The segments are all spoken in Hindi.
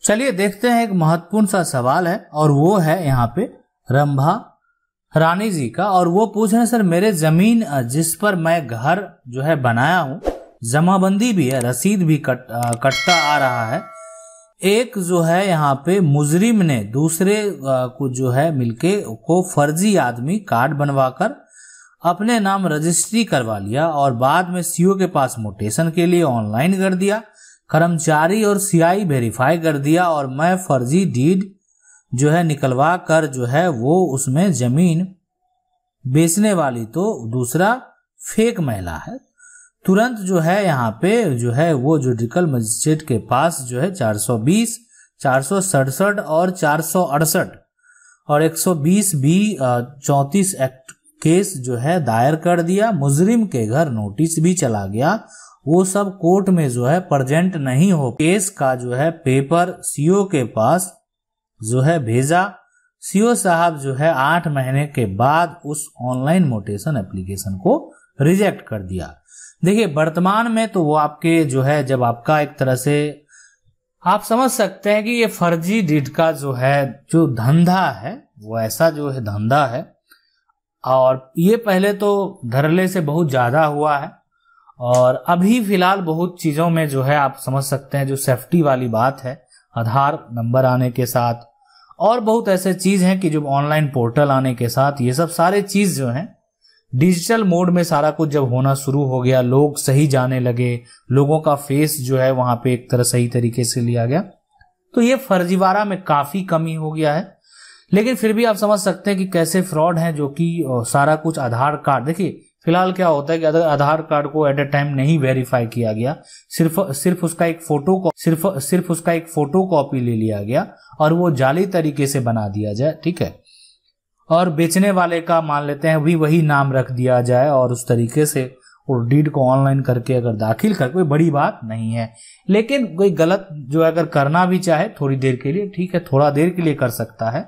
चलिए देखते हैं, एक महत्वपूर्ण सा सवाल है और वो है यहाँ पे रंभा रानी जी का। और वो पूछ रहे हैं सर, मेरे जमीन जिस पर मैं घर जो है बनाया हूँ, जमाबंदी भी है, रसीद भी कटता आ रहा है। एक जो है यहाँ पे मुजरिम ने दूसरे को जो है मिलके को फर्जी आदमी कार्ड बनवाकर अपने नाम रजिस्ट्री करवा लिया और बाद में सीओ के पास मोटेशन के लिए ऑनलाइन कर दिया, कर्मचारी और सीआई वेरीफाई कर दिया और मैं फर्जी डीड जो है निकलवा कर जो है वो उसमें जमीन बेचने वाली तो दूसरा फेक महिला है। तुरंत जो है यहाँ पे जो है वो जुडिकल मजिस्ट्रेट के पास जो है 420, 467 और 468 और 120 बी 34 एक्ट केस जो है दायर कर दिया। मुजरिम के घर नोटिस भी चला गया, वो सब कोर्ट में जो है प्रेजेंट नहीं हो। केस का जो है पेपर सीओ के पास जो है भेजा। सीओ साहब जो है 8 महीने के बाद उस ऑनलाइन मोटेशन एप्लीकेशन को रिजेक्ट कर दिया। देखिए वर्तमान में तो वो आपके जो है, जब आपका एक तरह से आप समझ सकते हैं कि ये फर्जी डीड का जो है जो धंधा है वो ऐसा जो है धंधा है, और ये पहले तो धरले से बहुत ज्यादा हुआ है और अभी फिलहाल बहुत चीजों में जो है आप समझ सकते हैं जो सेफ्टी वाली बात है, आधार नंबर आने के साथ और बहुत ऐसे चीज हैं कि जो ऑनलाइन पोर्टल आने के साथ ये सब सारे चीज जो हैं डिजिटल मोड में सारा कुछ जब होना शुरू हो गया, लोग सही जाने लगे, लोगों का फेस जो है वहां पे एक तरह सही तरीके से लिया गया, तो ये फर्जीवाड़ा में काफी कमी हो गया है। लेकिन फिर भी आप समझ सकते हैं कि कैसे फ्रॉड है, जो कि सारा कुछ आधार कार्ड, देखिए फिलहाल क्या होता है कि अगर आधार कार्ड को एट ए टाइम नहीं वेरीफाई किया गया, सिर्फ उसका एक फोटो कॉपी ले लिया गया और वो जाली तरीके से बना दिया जाए, ठीक है, और बेचने वाले का मान लेते हैं वही नाम रख दिया जाए और उस तरीके से और डीड को ऑनलाइन करके अगर दाखिल कर, कोई बड़ी बात नहीं है। लेकिन कोई गलत जो अगर करना भी चाहे थोड़ी देर के लिए, ठीक है, थोड़ा देर के लिए कर सकता है,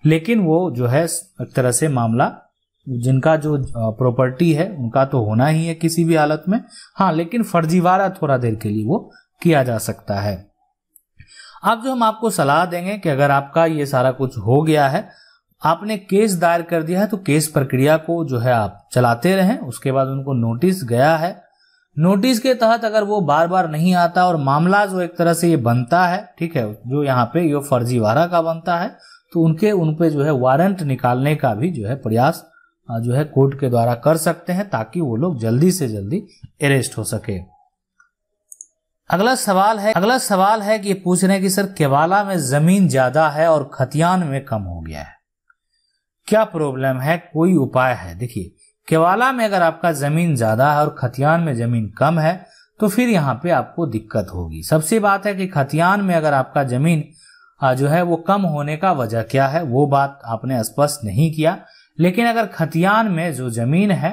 लेकिन वो जो है एक तरह से मामला जिनका जो प्रॉपर्टी है उनका तो होना ही है किसी भी हालत में। हाँ, लेकिन फर्जीवाड़ा थोड़ा देर के लिए वो किया जा सकता है। अब जो हम आपको सलाह देंगे कि अगर आपका ये सारा कुछ हो गया है, आपने केस दायर कर दिया है, तो केस प्रक्रिया को जो है आप चलाते रहें। उसके बाद उनको नोटिस गया है, नोटिस के तहत अगर वो बार बार नहीं आता और मामला जो एक तरह से ये बनता है, ठीक है, जो यहाँ पे ये फर्जीवाड़ा का बनता है, तो उन पे जो है वारंट निकालने का भी जो है प्रयास जो है कोर्ट के द्वारा कर सकते हैं, ताकि वो लोग जल्दी से जल्दी अरेस्ट हो सके। अगला सवाल है कि पूछ रहे हैं कि सर केवाला में जमीन ज्यादा है और खतियान में कम हो गया है, क्या प्रॉब्लम है, कोई उपाय है? देखिए केवाला में अगर आपका जमीन ज्यादा है और खतियान में जमीन कम है तो फिर यहाँ पे आपको दिक्कत होगी। सबसे बात है कि खतियान में अगर आपका जमीन जो है वो कम होने का वजह क्या है, वो बात आपने स्पष्ट नहीं किया। लेकिन अगर खतियान में जो जमीन है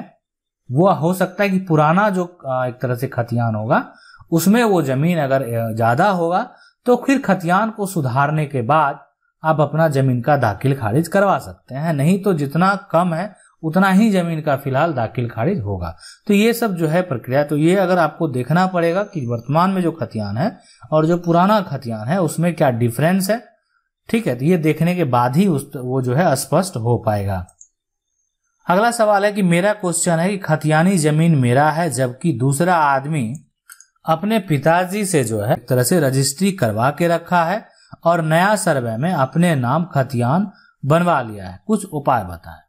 वो हो सकता है कि पुराना जो एक तरह से खतियान होगा उसमें वो जमीन अगर ज्यादा होगा, तो फिर खतियान को सुधारने के बाद आप अपना जमीन का दाखिल खारिज करवा सकते हैं। नहीं तो जितना कम है उतना ही जमीन का फिलहाल दाखिल खारिज होगा। तो ये सब जो है प्रक्रिया, तो ये अगर आपको देखना पड़ेगा कि वर्तमान में जो खतियान है और जो पुराना खतियान है उसमें क्या डिफरेंस है, ठीक है, तो ये देखने के बाद ही वो जो है स्पष्ट हो पाएगा। अगला सवाल है कि मेरा क्वेश्चन है कि खतियानी जमीन मेरा है जबकि दूसरा आदमी अपने पिताजी से जो है एक तरह से रजिस्ट्री करवा के रखा है और नया सर्वे में अपने नाम खतियान बनवा लिया है, कुछ उपाय बताएं।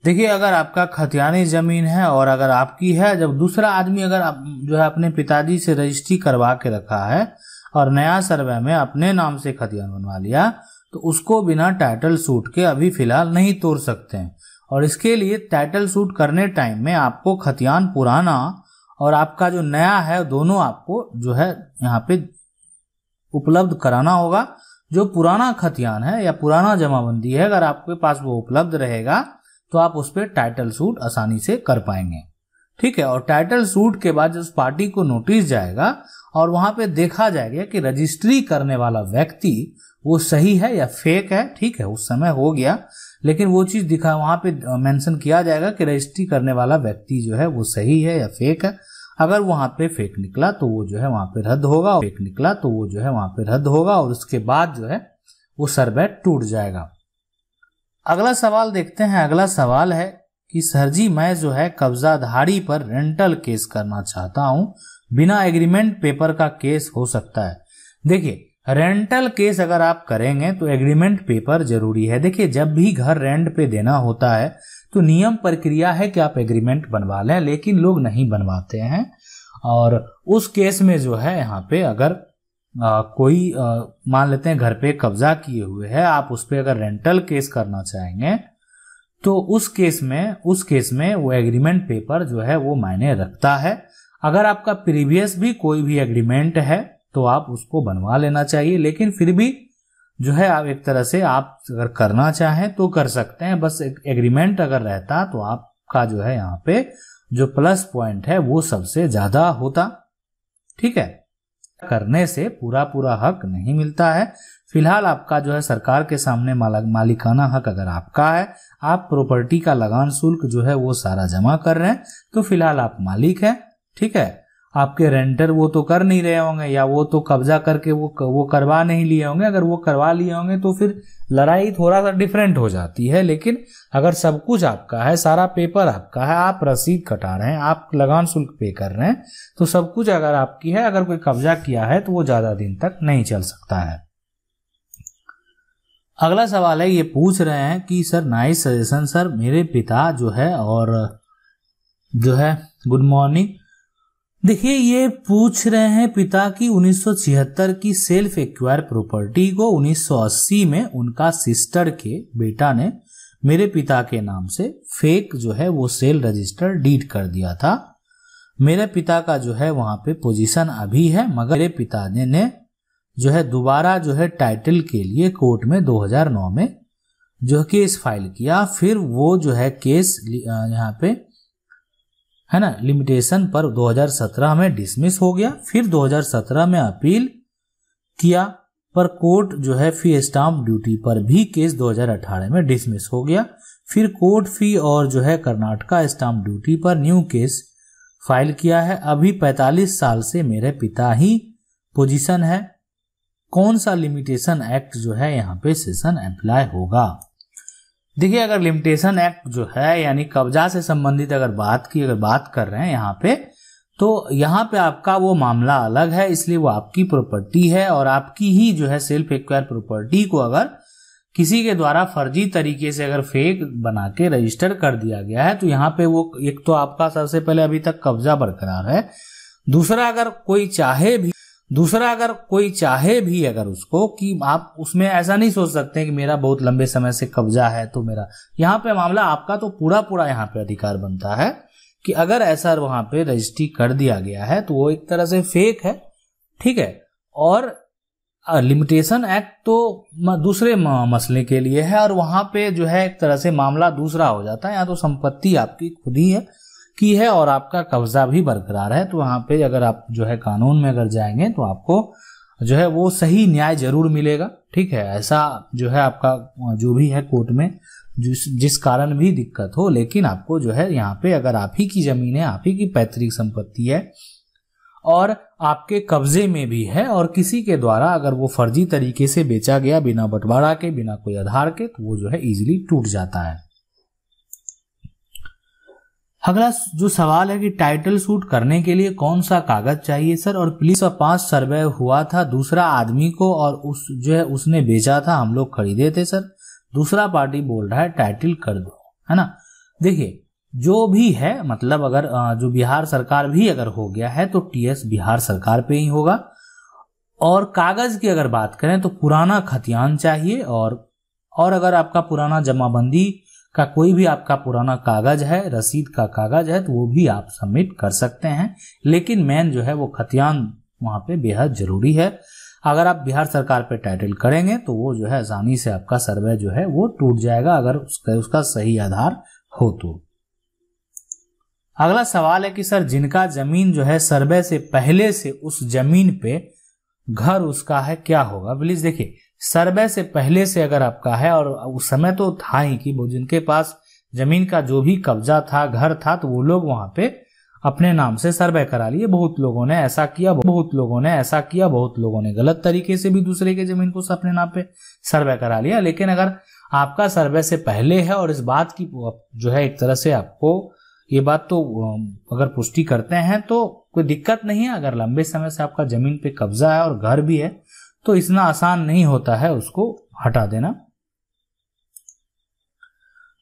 देखिए अगर आपका खतियानी जमीन है और अगर आपकी है, जब दूसरा आदमी अगर जो है अपने पिताजी से रजिस्ट्री करवा के रखा है और नया सर्वे में अपने नाम से खतियान बनवा लिया, तो उसको बिना टाइटल सूट के अभी फिलहाल नहीं तोड़ सकते हैं। और इसके लिए टाइटल सूट करने टाइम में आपको खतियान पुराना और आपका जो नया है दोनों आपको जो है यहाँ पे उपलब्ध कराना होगा। जो पुराना खतियान है या पुराना जमाबंदी है, अगर आपके पास वो उपलब्ध रहेगा तो आप उस पर टाइटल सूट आसानी से कर पाएंगे, ठीक है। और टाइटल सूट के बाद उस पार्टी को नोटिस जाएगा और वहां पे देखा जाएगा कि रजिस्ट्री करने वाला व्यक्ति वो सही है या फेक है, ठीक है, उस समय हो गया, लेकिन वो चीज दिखा वहां पे मेंशन किया जाएगा कि रजिस्ट्री करने वाला व्यक्ति जो है वो सही है या फेक है। अगर वहां पे फेक निकला तो वो जो है वहां पे रद्द होगा, फेक निकला तो वो जो है वहां पे रद्द होगा और उसके बाद जो है वो सर्वे टूट जाएगा। अगला सवाल देखते हैं। अगला सवाल है कि सर जी मैं जो है कब्जाधारी पर रेंटल केस करना चाहता हूं, बिना एग्रीमेंट पेपर का केस हो सकता है? देखिए, रेंटल केस अगर आप करेंगे तो एग्रीमेंट पेपर जरूरी है। देखिए, जब भी घर रेंट पे देना होता है तो नियम प्रक्रिया है कि आप एग्रीमेंट बनवा लें, लेकिन लोग नहीं बनवाते हैं। और उस केस में जो है यहाँ पे अगर कोई मान लेते हैं घर पे कब्जा किए हुए है, आप उस पे अगर रेंटल केस करना चाहेंगे तो उस केस में वो एग्रीमेंट पेपर जो है वो मायने रखता है। अगर आपका प्रीवियस भी कोई भी एग्रीमेंट है तो आप उसको बनवा लेना चाहिए, लेकिन फिर भी जो है आप एक तरह से आप अगर करना चाहें तो कर सकते हैं। बस एग्रीमेंट अगर रहता तो आपका जो है यहाँ पे जो प्लस पॉइंट है वो सबसे ज्यादा होता। ठीक है, करने से पूरा हक नहीं मिलता है। फिलहाल आपका जो है सरकार के सामने मालिकाना हक अगर आपका है, आप प्रॉपर्टी का लगान शुल्क जो है वो सारा जमा कर रहे हैं, तो फिलहाल आप मालिक हैं। ठीक है, आपके रेंटर वो तो कर नहीं रहे होंगे, या वो तो कब्जा करके वो करवा नहीं लिए होंगे। अगर वो करवा लिए होंगे तो फिर लड़ाई थोड़ा सा डिफरेंट हो जाती है। लेकिन अगर सब कुछ आपका है, सारा पेपर आपका है, आप रसीद कटा रहे हैं, आप लगान शुल्क पे कर रहे हैं, तो सब कुछ अगर आपकी है, अगर कोई कब्जा किया है तो वो ज्यादा दिन तक नहीं चल सकता है। अगला सवाल है, ये पूछ रहे हैं कि सर नाइस सजेशन सर, मेरे पिता जो है और जो है गुड मॉर्निंग। देखिए, ये पूछ रहे हैं पिता की 1976 की सेल्फ एक्वायर प्रॉपर्टी को 1980 में उनका सिस्टर के बेटा ने मेरे पिता के नाम से फेक जो है वो सेल रजिस्टर डीड कर दिया था। मेरे पिता का जो है वहां पे पोजीशन अभी है, मगर मेरे पिता ने जो है दोबारा जो है टाइटल के लिए कोर्ट में 2009 में जो केस फाइल किया। फिर वो जो है केस यहाँ पे है ना लिमिटेशन पर 2017 में डिसमिस हो गया। फिर 2017 में अपील किया, पर कोर्ट जो है फी स्टाम्प ड्यूटी पर भी केस 2018 में डिसमिस हो गया। फिर कोर्ट फी और जो है कर्नाटका स्टाम्प ड्यूटी पर न्यू केस फाइल किया है। अभी 45 साल से मेरे पिता ही पोजीशन है। कौन सा लिमिटेशन एक्ट जो है यहाँ पे सेशन अप्लाई होगा? देखिए, अगर लिमिटेशन एक्ट जो है यानी कब्जा से संबंधित अगर बात कर रहे हैं यहाँ पे, तो यहाँ पे आपका वो मामला अलग है, इसलिए वो आपकी प्रॉपर्टी है और आपकी ही जो है सेल्फ एक्वायर प्रॉपर्टी को अगर किसी के द्वारा फर्जी तरीके से अगर फेक बना के रजिस्टर कर दिया गया है तो यहाँ पे वो एक तो आपका सबसे पहले अभी तक कब्जा बरकरार है। दूसरा अगर कोई चाहे भी अगर उसको कि आप उसमें ऐसा नहीं सोच सकते कि मेरा बहुत लंबे समय से कब्जा है तो मेरा यहाँ पे मामला आपका तो पूरा यहाँ पे अधिकार बनता है कि अगर ऐसा वहां पे रजिस्ट्री कर दिया गया है तो वो एक तरह से फेक है। ठीक है, और लिमिटेशन एक्ट तो दूसरे मसले के लिए है और वहां पे जो है एक तरह से मामला दूसरा हो जाता है। यहाँ तो संपत्ति आपकी खुद ही की है और आपका कब्जा भी बरकरार है, तो वहां पे अगर आप जो है कानून में अगर जाएंगे तो आपको जो है वो सही न्याय जरूर मिलेगा। ठीक है, ऐसा जो है आपका जो भी है कोर्ट में जिस कारण भी दिक्कत हो, लेकिन आपको जो है यहाँ पे अगर आप ही की जमीन है, आप ही की पैतृक संपत्ति है और आपके कब्जे में भी है और किसी के द्वारा अगर वो फर्जी तरीके से बेचा गया बिना बंटवारा के, बिना कोई आधार के, तो वो जो है इजीली टूट जाता है। अगला जो सवाल है कि टाइटल सूट करने के लिए कौन सा कागज चाहिए सर, और प्लीज 5 सर्वे हुआ था दूसरा आदमी को और उस जो है उसने बेचा था, हम लोग खरीदे थे सर, दूसरा पार्टी बोल रहा है टाइटल कर दो, है ना। देखिए, जो भी है मतलब अगर जो बिहार सरकार भी अगर हो गया है तो टीएस बिहार सरकार पे ही होगा। और कागज की अगर बात करें तो पुराना खतियान चाहिए और अगर आपका पुराना जमाबंदी का कोई भी आपका पुराना कागज है, रसीद का कागज है, तो वो भी आप सबमिट कर सकते हैं। लेकिन मेन जो है वो खतियान वहां पे बेहद जरूरी है। अगर आप बिहार सरकार पे टाइटल करेंगे तो वो जो है आसानी से आपका सर्वे जो है वो टूट जाएगा अगर उसका सही आधार हो तो। अगला सवाल है कि सर जिनका जमीन जो है सर्वे से पहले से उस जमीन पे घर उसका है क्या होगा? प्लीज देखिए, सर्वे से पहले से अगर आपका है और उस समय तो था ही कि वो जिनके पास जमीन का जो भी कब्जा था, घर था, तो वो लोग वहां पे अपने नाम से सर्वे करा लिए। बहुत लोगों ने ऐसा किया, बहुत लोगों ने गलत तरीके से भी दूसरे के जमीन को अपने नाम पे सर्वे करा लिया। लेकिन अगर आपका सर्वे से पहले है और इस बात की जो है एक तरह से आपको ये बात तो अगर पुष्टि करते हैं तो कोई दिक्कत नहीं है। अगर लंबे समय से आपका जमीन पे कब्जा है और घर भी है तो इतना आसान नहीं होता है उसको हटा देना।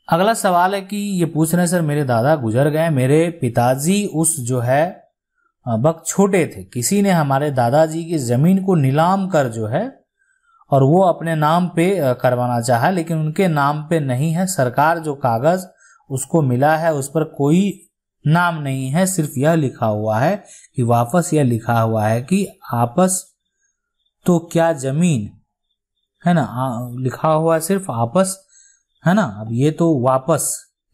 अगला सवाल है कि ये पूछ रहे हैं, सर मेरे दादा गुजर गए, मेरे पिताजी उस जो है वक्त छोटे थे, किसी ने हमारे दादाजी की जमीन को नीलाम कर जो है और वो अपने नाम पे करवाना चाहा, लेकिन उनके नाम पे नहीं है। सरकार जो कागज उसको मिला है उस पर कोई नाम नहीं है, सिर्फ यह लिखा हुआ है कि वापस, यह लिखा हुआ है कि आपस तो क्या जमीन है ना, लिखा हुआ है सिर्फ आपस है ना। अब ये तो वापस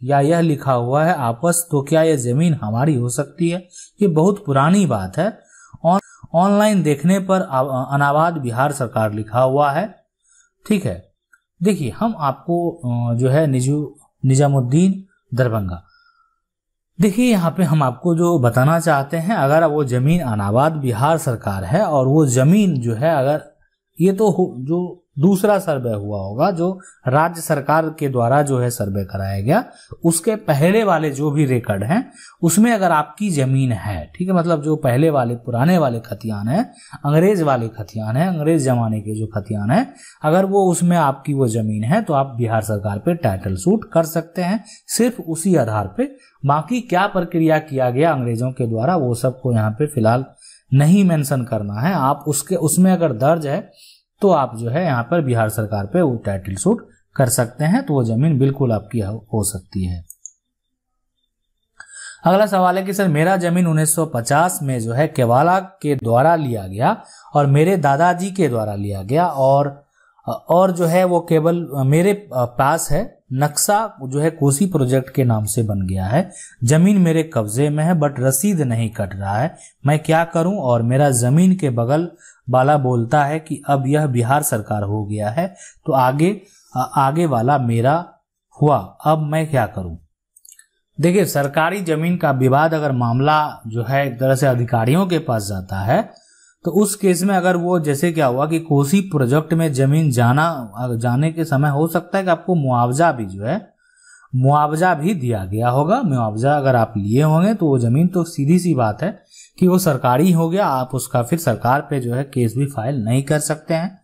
या यह लिखा हुआ है आपस तो क्या यह जमीन हमारी हो सकती है। ये बहुत पुरानी बात है। ऑनलाइन देखने पर अनाबाद बिहार सरकार लिखा हुआ है। ठीक है, देखिए हम आपको जो है निजामुद्दीन दरभंगा, देखिए यहाँ पे हम आपको जो बताना चाहते हैं, अगर वो जमीन अनाबाद बिहार सरकार है और वो जमीन जो है, अगर ये तो जो दूसरा सर्वे हुआ होगा जो राज्य सरकार के द्वारा जो है सर्वे कराया गया, उसके पहले वाले जो भी रिकॉर्ड हैं उसमें अगर आपकी जमीन है, ठीक है, मतलब जो पहले वाले पुराने वाले खतियान है, अंग्रेज वाले खतियान है, अंग्रेज जमाने के जो खतियान है, अगर वो उसमें आपकी वो जमीन है तो आप बिहार सरकार पे टाइटल सूट कर सकते हैं, सिर्फ उसी आधार पे। बाकी क्या प्रक्रिया किया गया अंग्रेजों के द्वारा वो सबको यहाँ पे फिलहाल नहीं मेंशन करना है। आप उसमें अगर दर्ज है तो आप जो है यहाँ पर बिहार सरकार पे वो टाइटल सूट कर सकते हैं, तो वो जमीन बिल्कुल आपकी हो सकती है। अगला सवाल है कि सर मेरा जमीन 1950 में जो है केवाला के द्वारा लिया गया और मेरे दादाजी के द्वारा लिया गया और जो है वो केवल मेरे पास है, नक्शा जो है कोसी प्रोजेक्ट के नाम से बन गया है, जमीन मेरे कब्जे में है बट रसीद नहीं कट रहा है, मैं क्या करूं। और मेरा जमीन के बगल वाला बोलता है कि अब यह बिहार सरकार हो गया है तो आगे वाला मेरा हुआ, अब मैं क्या करूं। देखिए सरकारी जमीन का विवाद अगर मामला जो है एक तरह से अधिकारियों के पास जाता है तो उस केस में अगर वो जैसे क्या हुआ कि कोसी प्रोजेक्ट में जमीन जाने के समय हो सकता है कि आपको मुआवजा भी जो है मुआवजा भी दिया गया होगा। मुआवजा अगर आप लिए होंगे तो वो जमीन तो सीधी सी बात है कि वो सरकारी हो गया, आप उसका फिर सरकार पे जो है केस भी फाइल नहीं कर सकते हैं।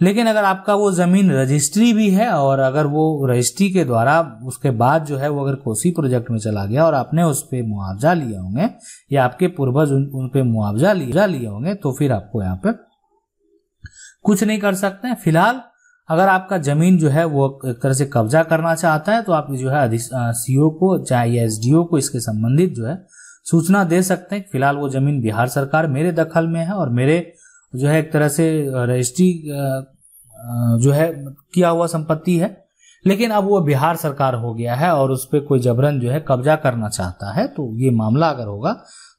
लेकिन अगर आपका वो जमीन रजिस्ट्री भी है और अगर वो रजिस्ट्री के द्वारा उसके बाद जो है वो अगर कोसी प्रोजेक्ट में चला गया और आपने उस पे मुआवजा लिए होंगे या आपके पूर्वज उन पे मुआवजा लिए होंगे तो फिर आपको यहाँ पे कुछ नहीं कर सकते हैं। फिलहाल अगर आपका जमीन जो है वो एक तरह से कब्जा करना चाहता है तो आप जो है सीओ को चाहे एसडीओ को इसके संबंधित जो है सूचना दे सकते हैं। फिलहाल वो जमीन बिहार सरकार मेरे दखल में है और मेरे जो है एक तरह से रजिस्ट्री जो है किया हुआ संपत्ति है, लेकिन अब वो बिहार सरकार हो गया है और उस पर कोई जबरन जो है कब्जा करना चाहता है, तो ये मामला अगर होगा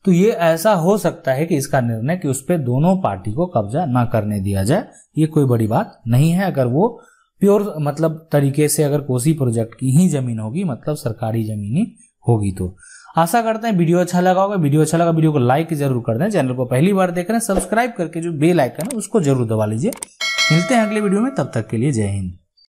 तो ये ऐसा हो सकता है कि इसका निर्णय कि उस पर दोनों पार्टी को कब्जा ना करने दिया जाए। ये कोई बड़ी बात नहीं है। अगर वो प्योर मतलब तरीके से अगर कोसी प्रोजेक्ट की ही जमीन होगी, मतलब सरकारी जमीन ही होगी। तो आशा करते हैं वीडियो अच्छा लगा होगा। वीडियो अच्छा लगा वीडियो को लाइक जरूर कर दें। चैनल को पहली बार देख रहे हैं सब्सक्राइब करके जो बेल आइकन है उसको जरूर दबा लीजिए। मिलते हैं अगले वीडियो में, तब तक के लिए जय हिंद।